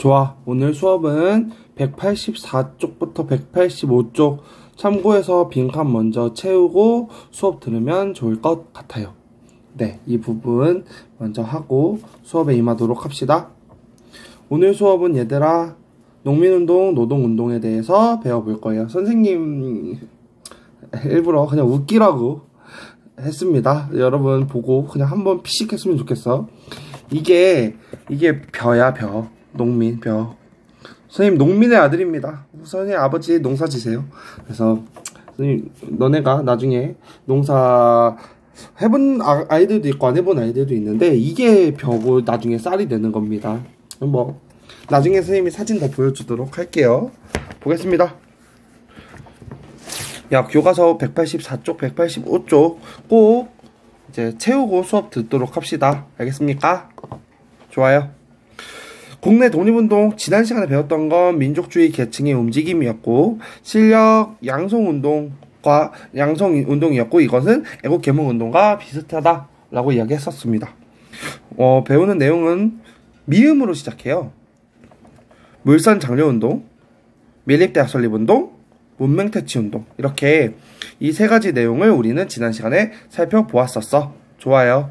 좋아. 오늘 수업은 184쪽부터 185쪽 참고해서 빈칸 먼저 채우고 수업 들으면 좋을 것 같아요. 네, 이 부분 먼저 하고 수업에 임하도록 합시다. 오늘 수업은 얘들아 농민운동, 노동운동에 대해서 배워볼 거예요. 선생님 일부러 그냥 웃기라고 했습니다. 여러분 보고 그냥 한번 피식 했으면 좋겠어. 이게 벼야, 벼. 농민, 벼. 선생님 농민의 아들입니다. 선생님 아버지 농사 지세요. 그래서 선생님 너네가 나중에 농사 해본 아이들도 있고 안 해본 아이들도 있는데 이게 벼고 나중에 쌀이 되는 겁니다. 뭐 나중에 선생님이 사진 더 보여주도록 할게요. 보겠습니다. 야, 교과서 184쪽, 185쪽 꼭 이제 채우고 수업 듣도록 합시다. 알겠습니까? 좋아요. 국내 독립운동, 지난 시간에 배웠던 건 민족주의 계층의 움직임이었고 실력 양성운동이었고 이것은 애국 계몽운동과 비슷하다라고 이야기했었습니다. 배우는 내용은 미음으로 시작해요. 물산 장려운동, 밀립대학 설립운동, 문맹퇴치운동, 이렇게 이 세 가지 내용을 우리는 지난 시간에 살펴보았었어. 좋아요.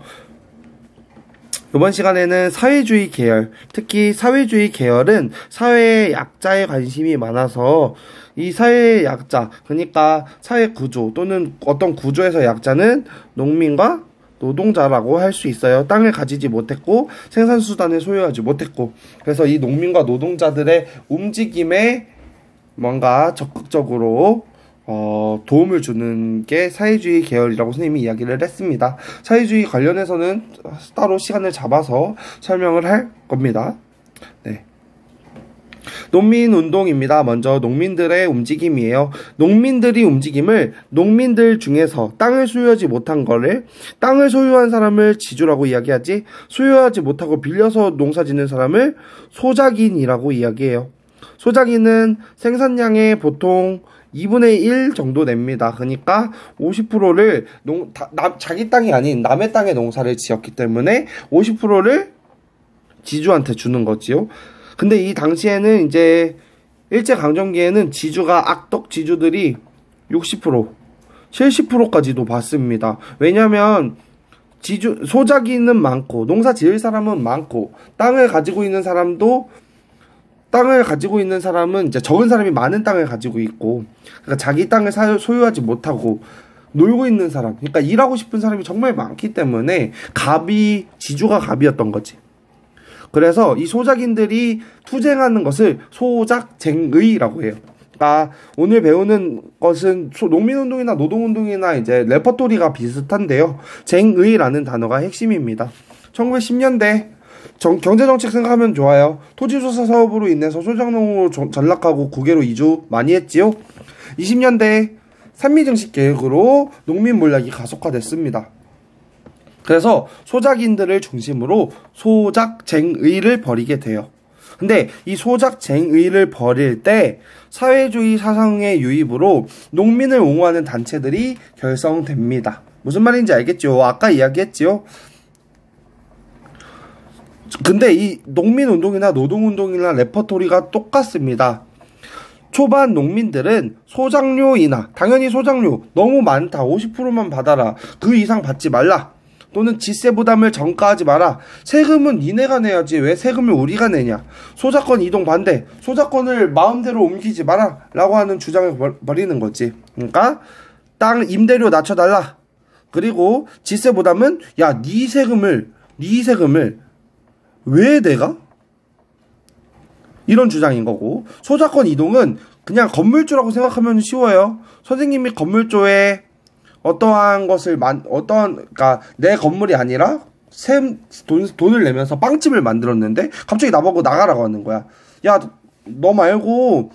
이번 시간에는 사회주의 계열, 특히 사회주의 계열은 사회의 약자에 관심이 많아서 이 사회의 약자, 그러니까 사회 구조 또는 어떤 구조에서 약자는 농민과 노동자라고 할 수 있어요. 땅을 가지지 못했고 생산수단을 소유하지 못했고, 그래서 이 농민과 노동자들의 움직임에 뭔가 적극적으로 도움을 주는 게 사회주의 계열이라고 선생님이 이야기를 했습니다. 사회주의 관련해서는 따로 시간을 잡아서 설명을 할 겁니다. 네. 농민운동입니다. 먼저 농민들의 움직임이에요. 농민들이 움직임을 농민들 중에서 땅을 소유하지 못한 거를 땅을 소유한 사람을 지주라고 이야기하지, 소유하지 못하고 빌려서 농사짓는 사람을 소작인이라고 이야기해요. 소작인은 생산량의 보통 2분의 1 정도 냅니다. 그러니까 50%를 자기 땅이 아닌 남의 땅에 농사를 지었기 때문에 50%를 지주한테 주는 거지요. 근데 이 당시에는 이제 일제강점기에는 지주가 악덕 지주들이 60%, 70%까지도 받습니다. 왜냐면 소작인은 많고 농사 지을 사람은 많고 땅을 가지고 있는 사람은 이제 적은 사람이 많은 땅을 가지고 있고, 그러니까 자기 땅을 소유하지 못하고 놀고 있는 사람, 그러니까 일하고 싶은 사람이 정말 많기 때문에 지주가 갑이었던 거지. 그래서 이 소작인들이 투쟁하는 것을 소작쟁의라고 해요. 그러니까 오늘 배우는 것은 농민운동이나 노동운동이나 이제 레퍼토리가 비슷한데요. 쟁의라는 단어가 핵심입니다. 1910년대 경제정책 생각하면 좋아요. 토지조사 사업으로 인해서 소작농으로 전락하고 국외로 이주 많이 했지요. 20년대 산미증식 계획으로 농민 몰락이 가속화됐습니다. 그래서 소작인들을 중심으로 소작쟁의를 벌이게 돼요. 근데 이 소작쟁의를 벌일 때 사회주의 사상의 유입으로 농민을 옹호하는 단체들이 결성됩니다. 무슨 말인지 알겠죠? 아까 이야기했지요. 근데 이 농민운동이나 노동운동이나 레퍼토리가 똑같습니다. 초반 농민들은 소작료이나, 당연히 소작료 너무 많다, 50%만 받아라, 그 이상 받지 말라, 또는 지세 부담을 전가하지 마라, 세금은 니네가 내야지 왜 세금을 우리가 내냐, 소작권 이동 반대, 소작권을 마음대로 옮기지 마라 라고 하는 주장을 벌이는 거지. 그러니까 땅 임대료 낮춰달라, 그리고 지세 부담은 야, 네 세금을 왜 내가? 이런 주장인 거고, 소작권 이동은 그냥 건물주라고 생각하면 쉬워요. 선생님이 건물주에 그러니까 내 건물이 아니라 돈을 내면서 빵집을 만들었는데 갑자기 나보고 나가라고 하는 거야. 야, 너 말고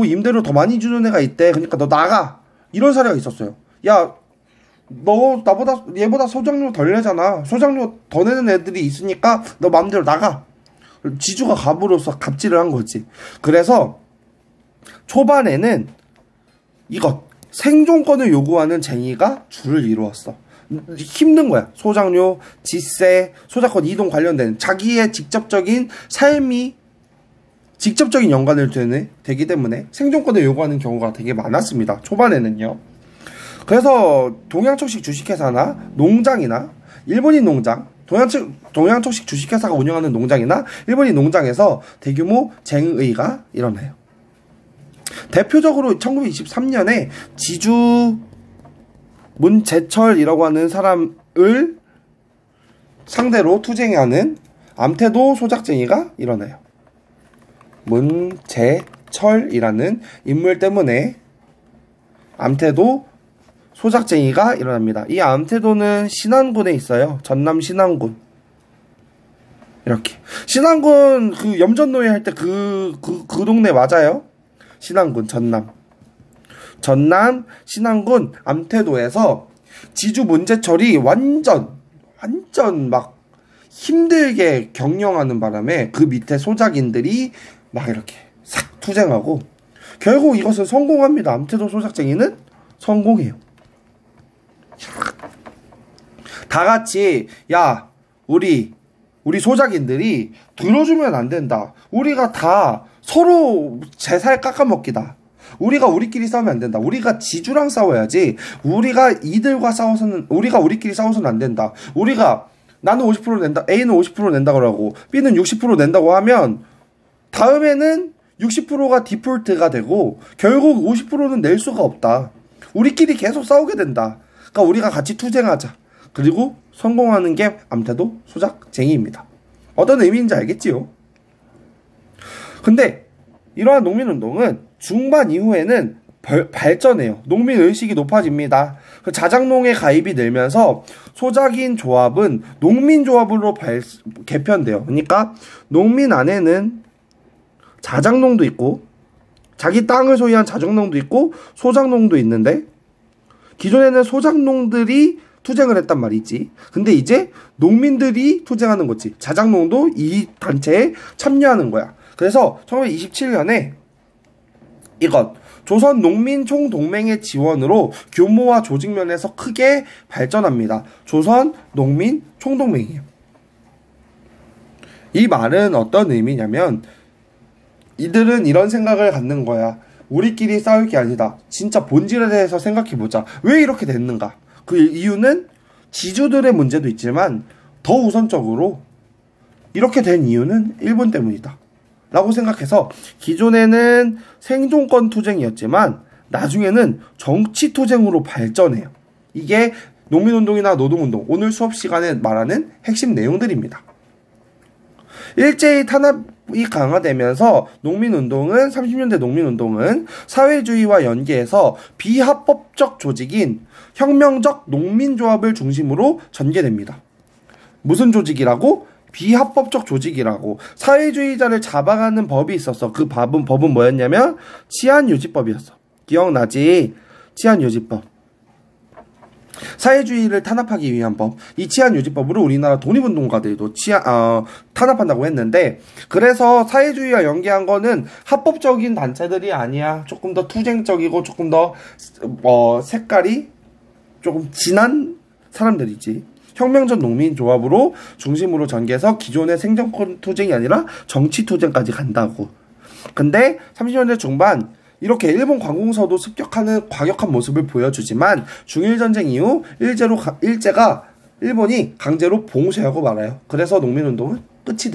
임대료 더 많이 주는 애가 있대. 그러니까 너 나가. 이런 사례가 있었어요. 야, 너 얘보다 소작료 덜 내잖아. 소작료 더 내는 애들이 있으니까 너 마음대로 나가. 지주가 갑으로서 갑질을 한 거지. 그래서 초반에는 생존권을 요구하는 쟁의가 줄을 이루었어. 힘든 거야. 소작료, 지세, 소작권 이동 관련된 자기의 직접적인 삶이 직접적인 연관을 되기 때문에 생존권을 요구하는 경우가 되게 많았습니다. 초반에는요. 그래서 동양척식 주식회사나 농장이나 일본인 농장, 동양척식 주식회사가 운영하는 농장이나 일본인 농장에서 대규모 쟁의가 일어나요. 대표적으로 1923년에 지주 문제철이라고 하는 사람을 상대로 투쟁하는 암태도 소작쟁이가 일어나요. 문제철이라는 인물 때문에 암태도 소작쟁이가 일어납니다. 이 암태도는 신안군에 있어요. 전남 신안군. 이렇게. 신안군 그 염전노예 할 때 그 동네 맞아요? 신안군, 전남 신안군 암태도에서 지주 문제철이 완전 막 힘들게 경영하는 바람에 그 밑에 소작인들이 막 이렇게 싹 투쟁하고 결국 이것은 성공합니다. 암태도 소작쟁이는 성공해요. 다 같이 야 우리 소작인들이 들어주면 안 된다. 우리가 다 서로 제살 깎아먹기다. 우리가 우리끼리 싸우면 안 된다. 우리가 지주랑 싸워야지. 우리가 우리끼리 싸워서는 안 된다. 나는 50% 낸다. A는 50% 낸다 그러고 B는 60% 낸다고 하면 다음에는 60%가 디폴트가 되고 결국 50%는 낼 수가 없다. 우리끼리 계속 싸우게 된다. 그러니까 우리가 같이 투쟁하자. 그리고 성공하는 게 암태도 소작쟁이입니다. 어떤 의미인지 알겠지요? 근데 이러한 농민운동은 중반 이후에는 발전해요. 농민의식이 높아집니다. 자작농에 가입이 늘면서 소작인 조합은 농민조합으로 개편돼요. 그러니까 농민 안에는 자작농도 있고 자기 땅을 소유한 자작농도 있고 소작농도 있는데 기존에는 소작농들이 투쟁을 했단 말이지. 근데 이제 농민들이 투쟁하는 거지. 자작농도 이 단체에 참여하는 거야. 그래서 1927년에 이것 조선농민총동맹의 지원으로 규모와 조직 면에서 크게 발전합니다. 조선농민총동맹이에요. 이 말은 어떤 의미냐면 이들은 이런 생각을 갖는 거야. 우리끼리 싸울 게 아니다. 진짜 본질에 대해서 생각해보자. 왜 이렇게 됐는가? 그 이유는 지주들의 문제도 있지만 더 우선적으로 이렇게 된 이유는 일본 때문이다. 라고 생각해서 기존에는 생존권 투쟁이었지만 나중에는 정치 투쟁으로 발전해요. 이게 농민운동이나 노동운동, 오늘 수업 시간에 말하는 핵심 내용들입니다. 일제히 탄압이 강화되면서 30년대 농민운동은 사회주의와 연계해서 비합법적 조직인 혁명적 농민조합을 중심으로 전개됩니다. 무슨 조직이라고? 비합법적 조직이라고. 사회주의자를 잡아가는 법이 있었어. 그 법은 뭐였냐면 치안유지법이었어. 기억나지? 치안유지법. 사회주의를 탄압하기 위한 법. 이 치안유지법으로 우리나라 독립운동가들도 탄압한다고 했는데, 그래서 사회주의와 연계한 거는 합법적인 단체들이 아니야. 조금 더 투쟁적이고 조금 더 색깔이 조금 진한 사람들이지. 혁명적 농민조합으로 중심으로 전개해서 기존의 생존권 투쟁이 아니라 정치 투쟁까지 간다고. 근데 30년대 중반 이렇게 일본 관공서도 습격하는 과격한 모습을 보여주지만 중일전쟁 이후 일제가 일본이 강제로 봉쇄하고 말아요. 그래서 농민운동은 끝이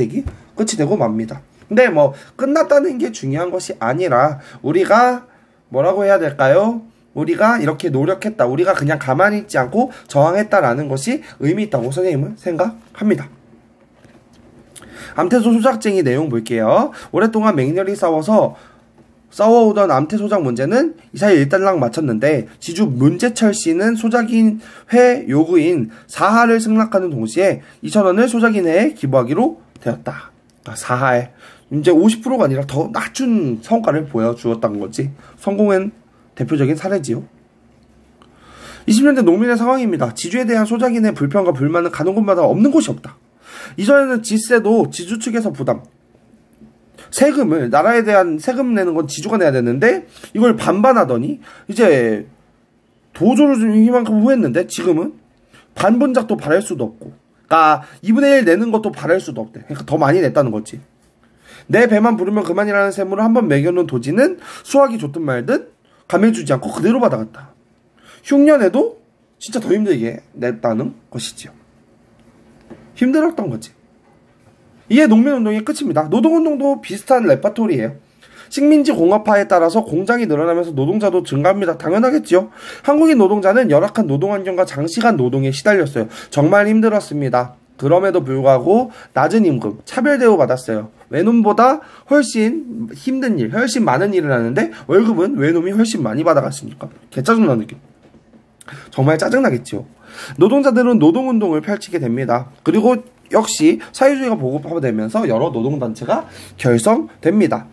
되고 맙니다. 근데 뭐 끝났다는 게 중요한 것이 아니라 우리가 뭐라고 해야 될까요? 우리가 이렇게 노력했다. 우리가 그냥 가만히 있지 않고 저항했다라는 것이 의미 있다고 선생님은 생각합니다. 암태소 소작쟁이 내용 볼게요. 오랫동안 맹렬히 싸워오던 암태 소작 문제는 이사일 일단락 마쳤는데 지주 문제철 씨는 소작인 회 요구인 4하를 승낙하는 동시에 2,000원을 소작인 회에 기부하기로 되었다. 4하에 이제 50%가 아니라 더 낮춘 성과를 보여주었다는 거지. 성공한 대표적인 사례지요. 20년대 농민의 상황입니다. 지주에 대한 소작인의 불평과 불만은 가는 곳마다 없는 곳이 없다. 이전에는 지세도 지주 측에서 부담, 세금을, 나라에 대한 세금 내는 건 지주가 내야 되는데 이걸 반반하더니 이제 도조를 좀 이만큼 후했는데 지금은 반분작도 바랄 수도 없고, 그러니까 2분의 1 내는 것도 바랄 수도 없대. 그러니까 더 많이 냈다는 거지. 내 배만 부르면 그만이라는 셈으로 한번 매겨놓은 도지는 수학이 좋든 말든 감해주지 않고 그대로 받아갔다. 흉년에도 진짜 더 힘들게 냈다는 것이지요. 힘들었던 거지. 이게 농민운동의 끝입니다. 노동운동도 비슷한 레파토리예요. 식민지 공업화에 따라서 공장이 늘어나면서 노동자도 증가합니다. 당연하겠지요. 한국인 노동자는 열악한 노동환경과 장시간 노동에 시달렸어요. 정말 힘들었습니다. 그럼에도 불구하고 낮은 임금, 차별 대우 받았어요. 외놈보다 훨씬 힘든 일, 훨씬 많은 일을 하는데 월급은 외놈이 훨씬 많이 받아갔으니까 개짜증나는 느낌. 정말 짜증나겠죠. 노동자들은 노동운동을 펼치게 됩니다. 그리고 역시 사회주의가 보급화되면서 여러 노동단체가 결성됩니다.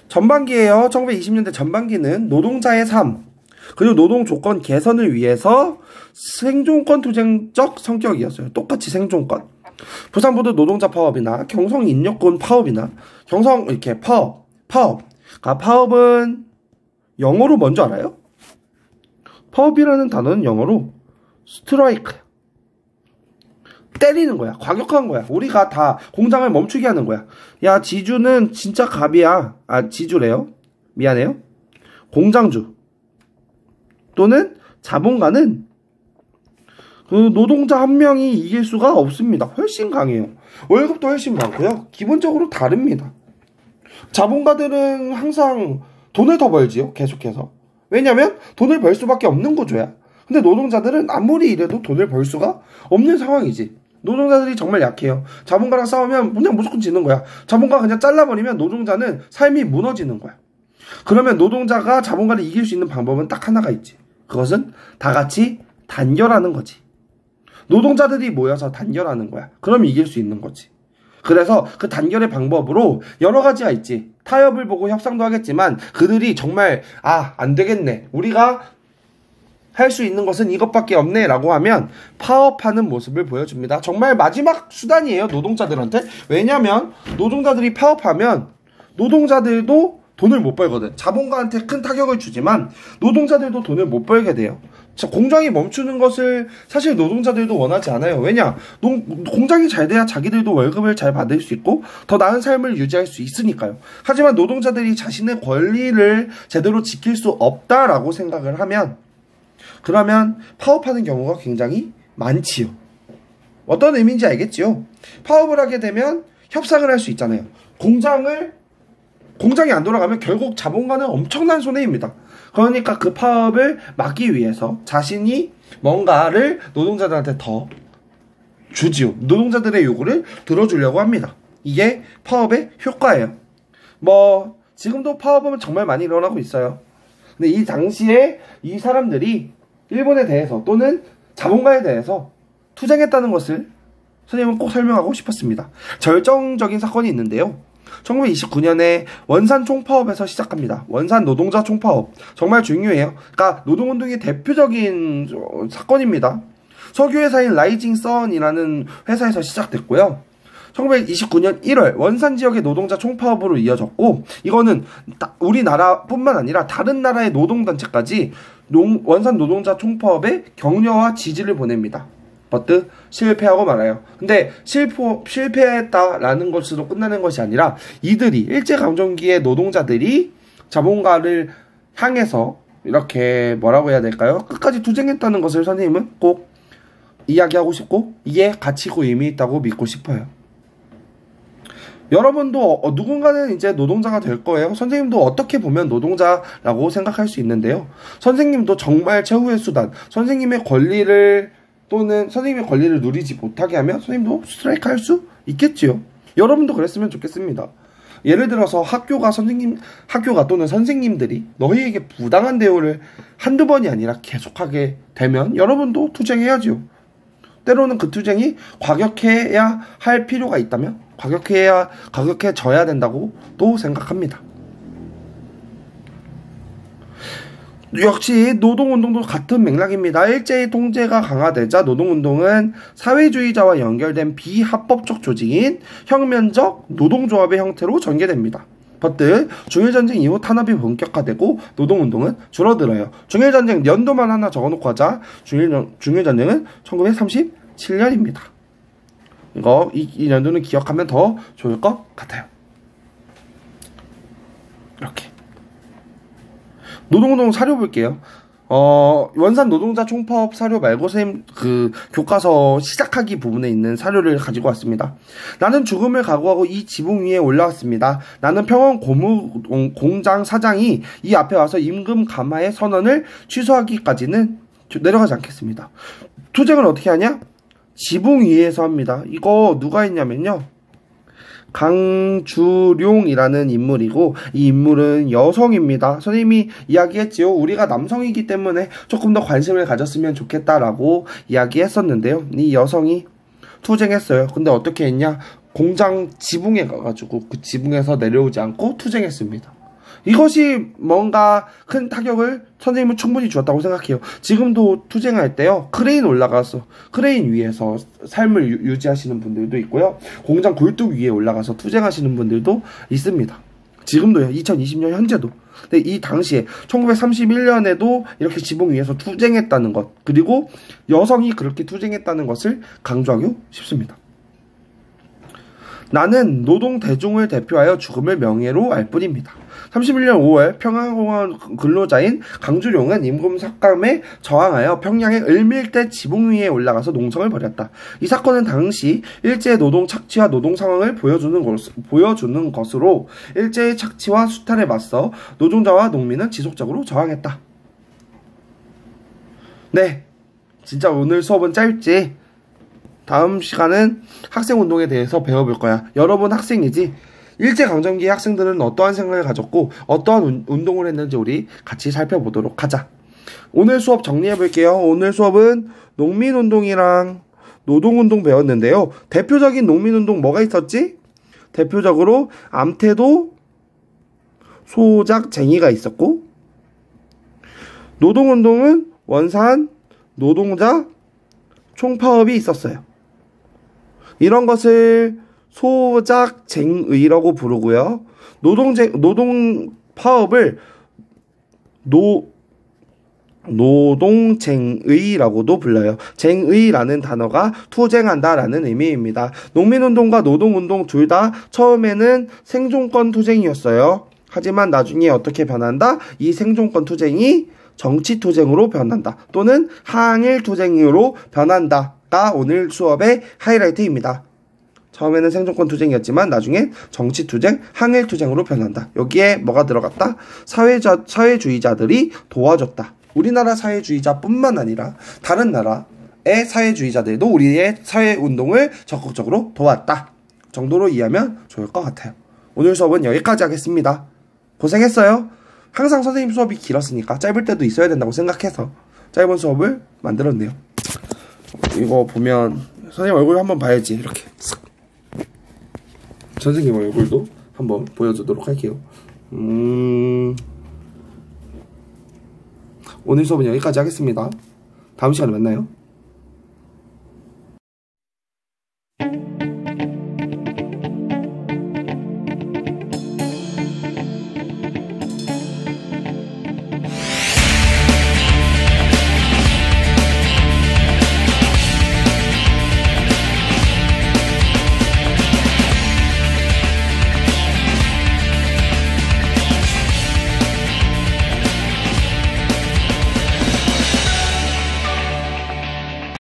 전반기에요. 1920년대 전반기는 노동자의 삶, 그리고 노동 조건 개선을 위해서 생존권 투쟁적 성격이었어요. 똑같이 생존권. 부산부도 노동자 파업이나 경성 인력군 파업이나 경성 이렇게 파업. 파업은 영어로 뭔지 알아요? 파업이라는 단어는 영어로 스트라이크. 때리는 거야. 과격한 거야. 우리가 다 공장을 멈추게 하는 거야. 야, 지주는 진짜 갑이야. 아, 지주래요. 미안해요. 공장주 또는 자본가는 그 노동자 한 명이 이길 수가 없습니다. 훨씬 강해요. 월급도 훨씬 많고요. 기본적으로 다릅니다. 자본가들은 항상 돈을 더 벌지요. 계속해서. 왜냐면 돈을 벌 수밖에 없는 구조야. 근데 노동자들은 아무리 이래도 돈을 벌 수가 없는 상황이지. 노동자들이 정말 약해요. 자본가랑 싸우면 그냥 무조건 지는 거야. 자본가가 그냥 잘라버리면 노동자는 삶이 무너지는 거야. 그러면 노동자가 자본가를 이길 수 있는 방법은 딱 하나가 있지. 그것은 다 같이 단결하는 거지. 노동자들이 모여서 단결하는 거야. 그럼 이길 수 있는 거지. 그래서 그 단결의 방법으로 여러 가지가 있지. 타협을 보고 협상도 하겠지만 그들이 정말 안 되겠네. 우리가 할 수 있는 것은 이것밖에 없네 라고 하면 파업하는 모습을 보여줍니다. 정말 마지막 수단이에요. 노동자들한테. 왜냐면 노동자들이 파업하면 노동자들도 돈을 못 벌거든. 자본가한테 큰 타격을 주지만 노동자들도 돈을 못 벌게 돼요. 공장이 멈추는 것을 사실 노동자들도 원하지 않아요. 왜냐? 공장이 잘 돼야 자기들도 월급을 잘 받을 수 있고 더 나은 삶을 유지할 수 있으니까요. 하지만 노동자들이 자신의 권리를 제대로 지킬 수 없다라고 생각을 하면 그러면 파업하는 경우가 굉장히 많지요. 어떤 의미인지 알겠지요? 파업을 하게 되면 협상을 할 수 있잖아요. 공장이 안 돌아가면 결국 자본가는 엄청난 손해입니다. 그러니까 그 파업을 막기 위해서 자신이 뭔가를 노동자들한테 더 주지요. 노동자들의 요구를 들어주려고 합니다. 이게 파업의 효과예요. 지금도 파업은 정말 많이 일어나고 있어요. 근데 이 당시에 이 사람들이 일본에 대해서 또는 자본가에 대해서 투쟁했다는 것을 선생님은 꼭 설명하고 싶었습니다. 절정적인 사건이 있는데요. 1929년에 원산 총파업에서 시작합니다. 원산 노동자 총파업. 정말 중요해요. 그러니까 노동운동의 대표적인 사건입니다. 석유회사인 라이징 선이라는 회사에서 시작됐고요. 1929년 1월 원산 지역의 노동자 총파업으로 이어졌고 이거는 우리나라뿐만 아니라 다른 나라의 노동단체까지 원산 노동자 총파업에 격려와 지지를 보냅니다. 버트 실패하고 말아요. 근데 실패했다라는 것으로 끝나는 것이 아니라 이들이 일제강점기의 노동자들이 자본가를 향해서 이렇게 뭐라고 해야 될까요? 끝까지 투쟁했다는 것을 선생님은 꼭 이야기하고 싶고 이게 가치고 의미 있다고 믿고 싶어요. 여러분도 누군가는 이제 노동자가 될 거예요. 선생님도 어떻게 보면 노동자라고 생각할 수 있는데요. 선생님도 정말 최후의 수단, 선생님의 권리를 누리지 못하게 하면 선생님도 스트라이크 할 수 있겠지요. 여러분도 그랬으면 좋겠습니다. 예를 들어서 학교가 또는 선생님들이 너희에게 부당한 대우를 한두 번이 아니라 계속하게 되면 여러분도 투쟁해야죠. 때로는 그 투쟁이 과격해야 할 필요가 있다면 과격해져야 된다고 또 생각합니다. 역시 노동운동도 같은 맥락입니다. 일제의 통제가 강화되자 노동운동은 사회주의자와 연결된 비합법적 조직인 혁명적 노동조합의 형태로 전개됩니다. 버트 중일전쟁 이후 탄압이 본격화되고 노동운동은 줄어들어요. 중일전쟁 연도만 하나 적어놓고 하자. 중일전쟁은 1937년입니다. 이 연도는 기억하면 더 좋을 것 같아요. 이렇게. 노동운동 사료 볼게요. 원산 노동자 총파업 사료 말고 선생님 그 교과서 시작하기 부분에 있는 사료를 가지고 왔습니다. 나는 죽음을 각오하고 이 지붕 위에 올라왔습니다. 나는 평원 고무 공장 사장이 이 앞에 와서 임금 감하의 선언을 취소하기까지는 내려가지 않겠습니다. 투쟁을 어떻게 하냐? 지붕 위에서 합니다. 이거 누가 했냐면요, 강주룡이라는 인물이고, 이 인물은 여성입니다. 선생님이 이야기했지요. 우리가 남성이기 때문에 조금 더 관심을 가졌으면 좋겠다라고 이야기했었는데요. 이 여성이 투쟁했어요. 근데 어떻게 했냐? 공장 지붕에 가가지고 그 지붕에서 내려오지 않고 투쟁했습니다. 이것이 뭔가 큰 타격을 선생님은 충분히 주었다고 생각해요. 지금도 투쟁할 때요, 크레인 올라가서 크레인 위에서 삶을 유지하시는 분들도 있고요, 공장 굴뚝 위에 올라가서 투쟁하시는 분들도 있습니다. 지금도요. 2020년 현재도. 근데 이 당시에 1931년에도 이렇게 지붕 위에서 투쟁했다는 것, 그리고 여성이 그렇게 투쟁했다는 것을 강조하고 싶습니다. 나는 노동 대중을 대표하여 죽음을 명예로 알 뿐입니다. 31년 5월 평양공원 근로자인 강주룡은 임금 삭감에 저항하여 평양의 을밀대 지붕 위에 올라가서 농성을 벌였다. 이 사건은 당시 일제의 노동 착취와 노동 상황을 보여주는 것으로 일제의 착취와 수탈에 맞서 노동자와 농민은 지속적으로 저항했다. 네, 진짜 오늘 수업은 짧지? 다음 시간은 학생운동에 대해서 배워볼 거야. 여러분 학생이지? 일제강점기의 학생들은 어떠한 생각을 가졌고 어떠한 운동을 했는지 우리 같이 살펴보도록 하자. 오늘 수업 정리해볼게요. 오늘 수업은 농민운동이랑 노동운동 배웠는데요. 대표적인 농민운동 뭐가 있었지? 대표적으로 암태도 소작쟁이가 있었고, 노동운동은 원산 노동자 총파업이 있었어요. 이런 것을 소작쟁의라고 부르고요. 노동파업을 노동쟁의라고도 불러요. 쟁의라는 단어가 투쟁한다라는 의미입니다. 농민운동과 노동운동 둘 다 처음에는 생존권 투쟁이었어요. 하지만 나중에 어떻게 변한다? 이 생존권 투쟁이 정치투쟁으로 변한다, 또는 항일투쟁으로 변한다가 오늘 수업의 하이라이트입니다. 처음에는 생존권 투쟁이었지만 나중엔 정치투쟁, 항일투쟁으로 변한다. 여기에 뭐가 들어갔다? 사회주의자들이 도와줬다. 우리나라 사회주의자뿐만 아니라 다른 나라의 사회주의자들도 우리의 사회운동을 적극적으로 도왔다 정도로 이해하면 좋을 것 같아요. 오늘 수업은 여기까지 하겠습니다. 고생했어요. 항상 선생님 수업이 길었으니까 짧을 때도 있어야 된다고 생각해서 짧은 수업을 만들었네요. 이거 보면 선생님 얼굴 한번 봐야지. 이렇게 선생님 얼굴도 한번 보여주도록 할게요. 오늘 수업은 여기까지 하겠습니다. 다음 시간에 만나요.